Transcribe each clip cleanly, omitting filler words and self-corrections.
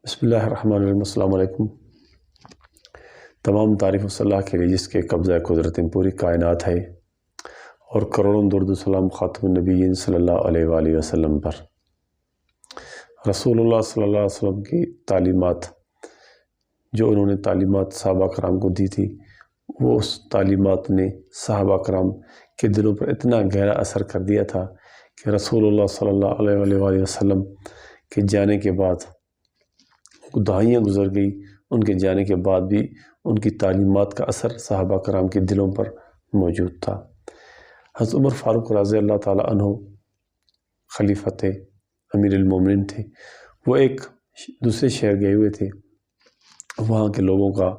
بسم اللہ الرحمن الرحیم۔ السلام علیکم۔ تمام تعریف صلی اللہ کے لیے جس کے قبضہ قدرت پوری کائنات ہے، اور کروڑوں درود و سلام خاتم النبیین صلی اللہ علیہ وآلہ وسلم پر۔ رسول اللہ صلی اللہ علیہ وسلم کی تعلیمات، جو انہوں نے تعلیمات صحابہ کرام کو دی تھی، وہ اس تعلیمات نے صحابہ کرام کے دلوں پر اتنا گہرا اثر کر دیا تھا کہ رسول اللہ صلی اللہ علیہ وآلہ وسلم کے جانے کے بعد دہائیاں گزر گئی، ان کے جانے کے بعد بھی ان کی تعلیمات کا اثر صحابہ کرام کے دلوں پر موجود تھا۔ حضرت عمر فاروق رضی اللہ تعالیٰ عنہ خلیفہ امیر المومنین تھے۔ وہ ایک دوسرے شہر گئے ہوئے تھے، وہاں کے لوگوں کا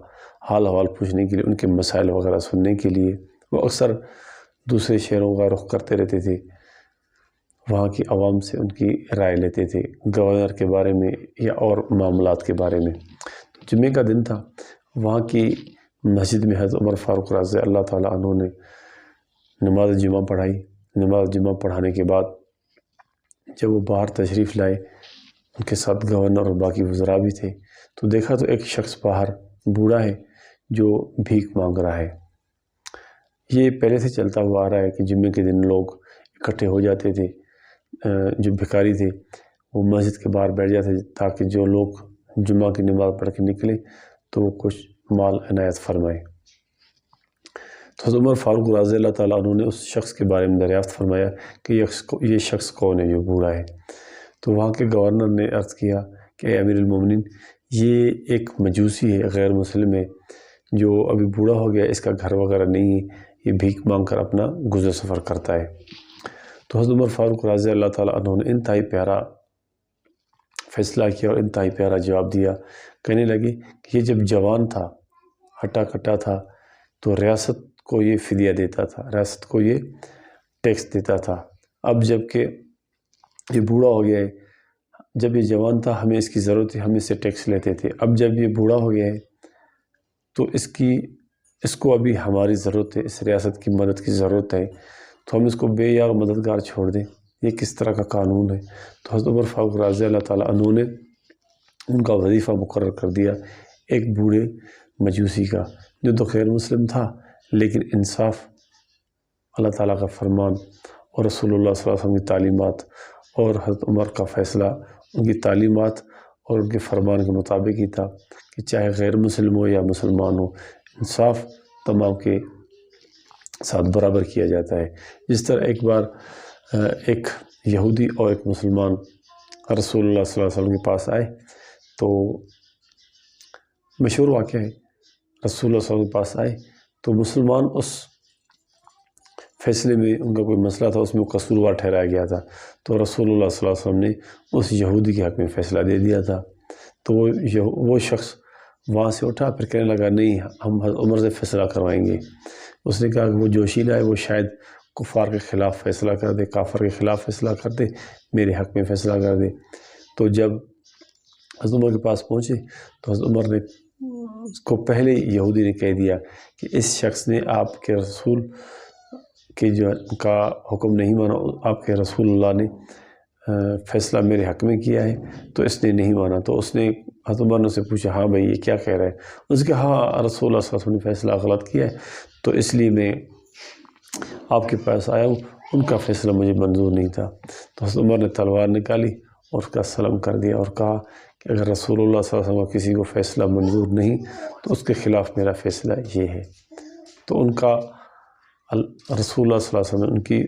حال احوال پوچھنے کے لیے، ان کے مسائل وغیرہ سننے کے لیے وہ اکثر دوسرے شہروں کا رخ کرتے رہتے تھے، وہاں کی عوام سے ان کی رائے لیتے تھے گورنر کے بارے میں یا اور معاملات کے بارے میں۔ جمعے کا دن تھا، وہاں کی مسجد میں حضرت عمر فاروق رضی اللہ تعالیٰ عنہ نے نماز جمعہ پڑھائی۔ نماز جمعہ پڑھانے کے بعد جب وہ باہر تشریف لائے، ان کے ساتھ گورنر اور باقی وزراء بھی تھے، تو دیکھا تو ایک شخص باہر بوڑھا ہے جو بھیک مانگ رہا ہے۔ یہ پہلے سے چلتا ہوا آ رہا ہے کہ جمعے کے دن لوگ اکٹھے ہو جاتے تھے، جو بھکاری تھے وہ مسجد کے باہر بیٹھ جاتے تھے تاکہ جو لوگ جمعہ کی نماز پڑھ کے نکلے تو وہ کچھ مال عنایت فرمائے۔ تو حضرت عمر فاروق رضی اللہ تعالیٰ عنہ نے اس شخص کے بارے میں دریافت فرمایا کہ یہ شخص کون ہے جو بوڑھا ہے۔ تو وہاں کے گورنر نے عرض کیا کہ اے امیر المومنین، یہ ایک مجوسی ہے، غیر مسلم ہے، جو ابھی بوڑھا ہو گیا، اس کا گھر وغیرہ نہیں ہے، یہ بھیک مانگ کر اپنا گزر سفر کرتا ہے۔ تو حضرت عمر فاروق رضی اللہ تعالیٰ عنہ نے انتہائی پیارا فیصلہ کیا اور انتہائی پیارا جواب دیا۔ کہنے لگے کہ یہ جب جوان تھا، ہٹا کٹا تھا، تو ریاست کو یہ فدیہ دیتا تھا، ریاست کو یہ ٹیکس دیتا تھا۔ اب جب کہ یہ بوڑھا ہو گیا ہے، جب یہ جوان تھا ہمیں اس کی ضرورت ہے، ہم اس سے ٹیکس لیتے تھے، اب جب یہ بوڑھا ہو گیا ہے تو اس کو ابھی ہماری ضرورت ہے، اس ریاست کی مدد کی ضرورت ہے، تو ہم اس کو بے یار مددگار چھوڑ دیں، یہ کس طرح کا قانون ہے؟ تو حضرت عمر فاروق رضی اللہ تعالیٰ عنہ نے ان کا وظیفہ مقرر کر دیا ایک بوڑھے مجوسی کا، جو تو غیر مسلم تھا، لیکن انصاف، اللہ تعالیٰ کا فرمان اور رسول اللہ صلی اللہ علیہ وسلم کی تعلیمات اور حضرت عمر کا فیصلہ ان کی تعلیمات اور ان کے فرمان کے مطابق ہی تھا کہ چاہے غیر مسلم ہو یا مسلمان ہو، انصاف تمام کے ساتھ برابر کیا جاتا ہے۔ جس طرح ایک بار ایک یہودی اور ایک مسلمان رسول اللہ صلی اللہ علیہ وسلم کے پاس آئے، تو مشہور واقعہ ہے، رسول اللہ صلی اللہ علیہ وسلم کے پاس آئے تو مسلمان اس فیصلے میں ان کا کوئی مسئلہ تھا، اس میں قصوروار ٹھہرایا گیا تھا، تو رسول اللہ صلی اللہ علیہ وسلم نے اس یہودی کے حق میں فیصلہ دے دیا تھا۔ تو وہ شخص وہاں سے اٹھا، پھر کہنے لگا نہیں، ہم عمر سے فیصلہ کروائیں گے۔ اس نے کہا کہ وہ جوشیلا ہے، وہ شاید کفار کے خلاف فیصلہ کر دے، کافر کے خلاف فیصلہ کر دے، میرے حق میں فیصلہ کر دے۔ تو جب حضرت عمر کے پاس پہنچے تو حضرت عمر نے اس کو پہلے یہودی نے کہہ دیا کہ اس شخص نے آپ کے رسول کے جو کا حکم نہیں مانا، آپ کے رسول اللہ نے فیصلہ میرے حق میں کیا ہے، تو اس نے نہیں مانا۔ تو اس نے حضرت عمر نے سے پوچھا ہاں بھائی یہ کیا کہہ رہا ہے؟ اس نے کہا ہاں رسول اللہ صلی اللہ علیہ وسلم نے فیصلہ غلط کیا ہے، تو اس لیے میں آپ کے پاس آیا ہوں، ان کا فیصلہ مجھے منظور نہیں تھا۔ تو حضرت عمر نے تلوار نکالی اور اس کا سلام کر دیا اور کہا کہ اگر رسول اللہ صلی اللہ علیہ وسلم کسی کو فیصلہ منظور نہیں تو اس کے خلاف میرا فیصلہ یہ ہے۔ تو ان کا رسول اللہ صلی اللہ علیہ وسلم ان کی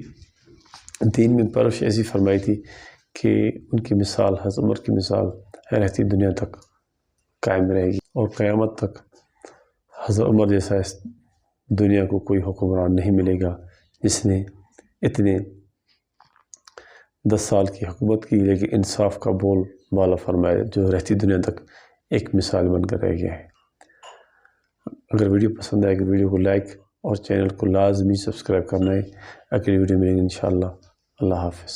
دین میں پرورش ایسی فرمائی تھی کہ ان کی مثال، حضرت عمر کی مثال رہتی دنیا تک قائم رہے گی، اور قیامت تک حضرت عمر جیسا اس دنیا کو کوئی حکمران نہیں ملے گا جس نے اتنے 10 سال کی حکومت کی لیکن انصاف کا بول بالا فرمایا، جو رہتی دنیا تک ایک مثال بن کر رہ گیا ہے۔ اگر ویڈیو پسند آئے کہ ویڈیو کو لائک اور چینل کو لازمی سبسکرائب کرنا ہے۔ اگلی ویڈیو ملیں گے انشاءاللہ۔ اللہ حافظ۔